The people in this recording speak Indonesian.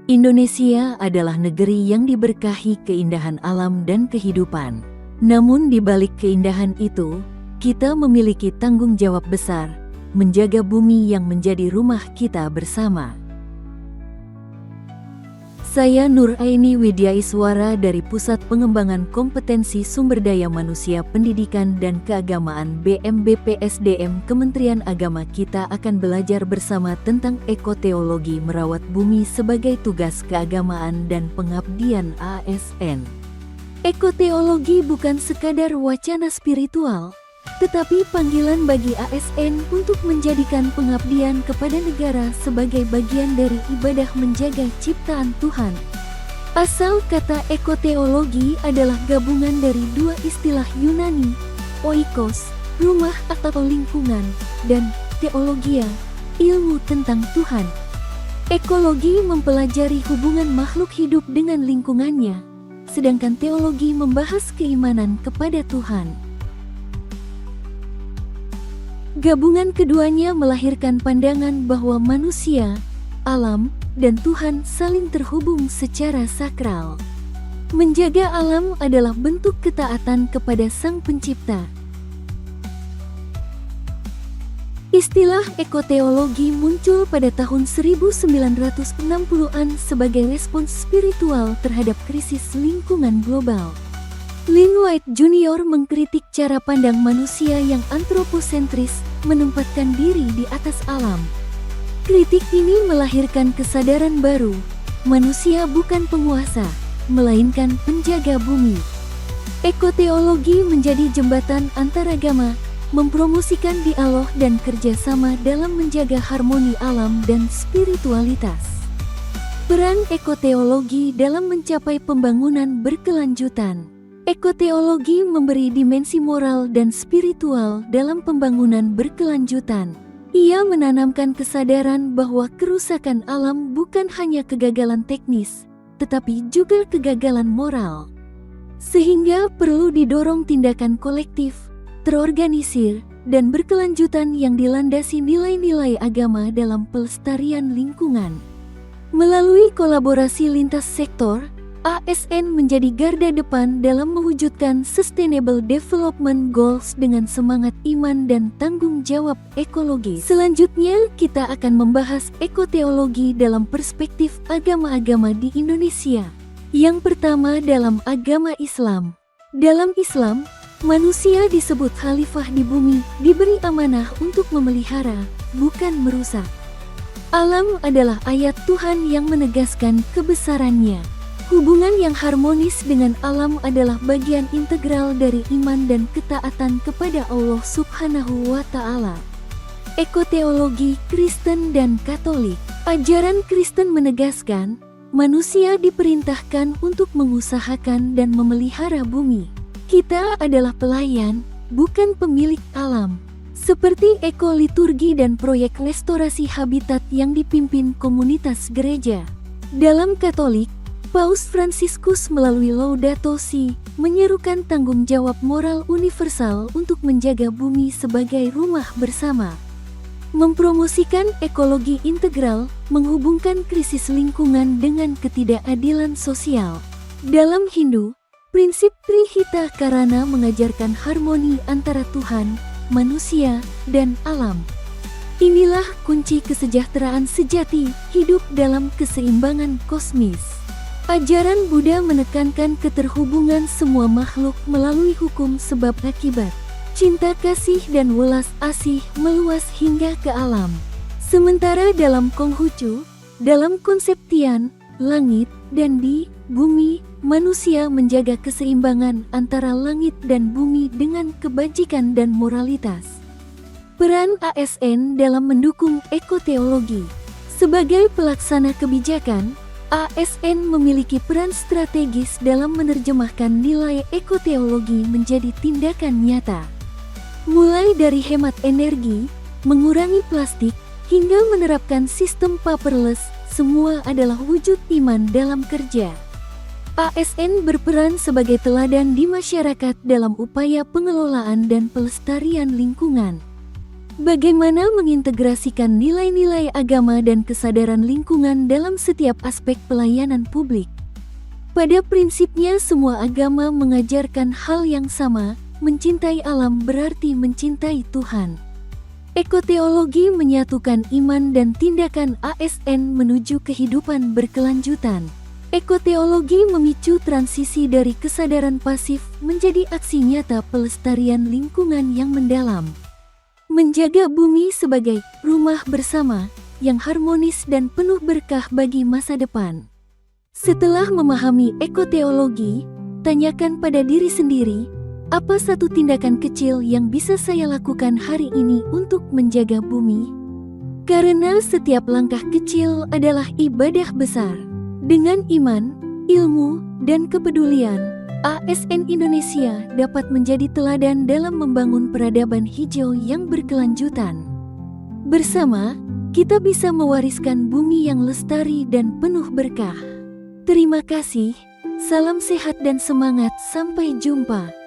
Indonesia adalah negeri yang diberkahi keindahan alam dan kehidupan. Namun di balik keindahan itu, kita memiliki tanggung jawab besar, menjaga bumi yang menjadi rumah kita bersama. Saya Nur Aini Widyaiswara dari Pusat Pengembangan Kompetensi Sumber Daya Manusia Pendidikan dan Keagamaan BMBPSDM Kementerian Agama. Kita akan belajar bersama tentang ekoteologi merawat bumi sebagai tugas keagamaan dan pengabdian ASN. Ekoteologi bukan sekadar wacana spiritual, tetapi panggilan bagi ASN untuk menjadikan pengabdian kepada negara sebagai bagian dari ibadah menjaga ciptaan Tuhan. Asal kata ekoteologi adalah gabungan dari dua istilah Yunani, oikos, rumah atau lingkungan, dan teologia, ilmu tentang Tuhan. Ekologi mempelajari hubungan makhluk hidup dengan lingkungannya, sedangkan teologi membahas keimanan kepada Tuhan. Gabungan keduanya melahirkan pandangan bahwa manusia, alam, dan Tuhan saling terhubung secara sakral. Menjaga alam adalah bentuk ketaatan kepada Sang Pencipta. Istilah ekoteologi muncul pada tahun 1960-an sebagai respons spiritual terhadap krisis lingkungan global. Lynn White Jr. mengkritik cara pandang manusia yang antroposentris, menempatkan diri di atas alam. Kritik ini melahirkan kesadaran baru, manusia bukan penguasa, melainkan penjaga bumi. Ekoteologi menjadi jembatan antaragama, mempromosikan dialog dan kerjasama dalam menjaga harmoni alam dan spiritualitas. Peran ekoteologi dalam mencapai pembangunan berkelanjutan. Ekoteologi memberi dimensi moral dan spiritual dalam pembangunan berkelanjutan. Ia menanamkan kesadaran bahwa kerusakan alam bukan hanya kegagalan teknis, tetapi juga kegagalan moral. Sehingga perlu didorong tindakan kolektif, terorganisir, dan berkelanjutan yang dilandasi nilai-nilai agama dalam pelestarian lingkungan. Melalui kolaborasi lintas sektor, ASN menjadi garda depan dalam mewujudkan Sustainable Development Goals dengan semangat iman dan tanggung jawab ekologi. Selanjutnya, kita akan membahas ekoteologi dalam perspektif agama-agama di Indonesia. Yang pertama, dalam agama Islam. Dalam Islam, manusia disebut khalifah di bumi, diberi amanah untuk memelihara, bukan merusak. Alam adalah ayat Tuhan yang menegaskan kebesarannya. Hubungan yang harmonis dengan alam adalah bagian integral dari iman dan ketaatan kepada Allah Subhanahu wa Ta'ala. Ekoteologi Kristen dan Katolik. Ajaran Kristen menegaskan, manusia diperintahkan untuk mengusahakan dan memelihara bumi. Kita adalah pelayan, bukan pemilik alam. Seperti ekoliturgi dan proyek restorasi habitat yang dipimpin komunitas gereja. Dalam Katolik, Paus Fransiskus melalui Laudato Si menyerukan tanggung jawab moral universal untuk menjaga bumi sebagai rumah bersama. Mempromosikan ekologi integral, menghubungkan krisis lingkungan dengan ketidakadilan sosial. Dalam Hindu, prinsip Trihita Karana mengajarkan harmoni antara Tuhan, manusia, dan alam. Inilah kunci kesejahteraan sejati, hidup dalam keseimbangan kosmis. Ajaran Buddha menekankan keterhubungan semua makhluk melalui hukum sebab akibat. Cinta kasih dan welas asih meluas hingga ke alam. Sementara dalam Konghucu, dalam konsep Tian, langit, dan di bumi, manusia menjaga keseimbangan antara langit dan bumi dengan kebajikan dan moralitas. Peran ASN dalam mendukung ekoteologi. Sebagai pelaksana kebijakan, ASN memiliki peran strategis dalam menerjemahkan nilai ekoteologi menjadi tindakan nyata. Mulai dari hemat energi, mengurangi plastik, hingga menerapkan sistem paperless, semua adalah wujud iman dalam kerja. ASN berperan sebagai teladan di masyarakat dalam upaya pengelolaan dan pelestarian lingkungan. Bagaimana mengintegrasikan nilai-nilai agama dan kesadaran lingkungan dalam setiap aspek pelayanan publik? Pada prinsipnya semua agama mengajarkan hal yang sama, mencintai alam berarti mencintai Tuhan. Ekoteologi menyatukan iman dan tindakan ASN menuju kehidupan berkelanjutan. Ekoteologi memicu transisi dari kesadaran pasif menjadi aksi nyata pelestarian lingkungan yang mendalam. Menjaga bumi sebagai rumah bersama yang harmonis dan penuh berkah bagi masa depan. Setelah memahami ekoteologi, tanyakan pada diri sendiri, apa satu tindakan kecil yang bisa saya lakukan hari ini untuk menjaga bumi? Karena setiap langkah kecil adalah ibadah besar. Dengan iman, ilmu, dan kepedulian, ASN Indonesia dapat menjadi teladan dalam membangun peradaban hijau yang berkelanjutan. Bersama, kita bisa mewariskan bumi yang lestari dan penuh berkah. Terima kasih, salam sehat dan semangat, sampai jumpa.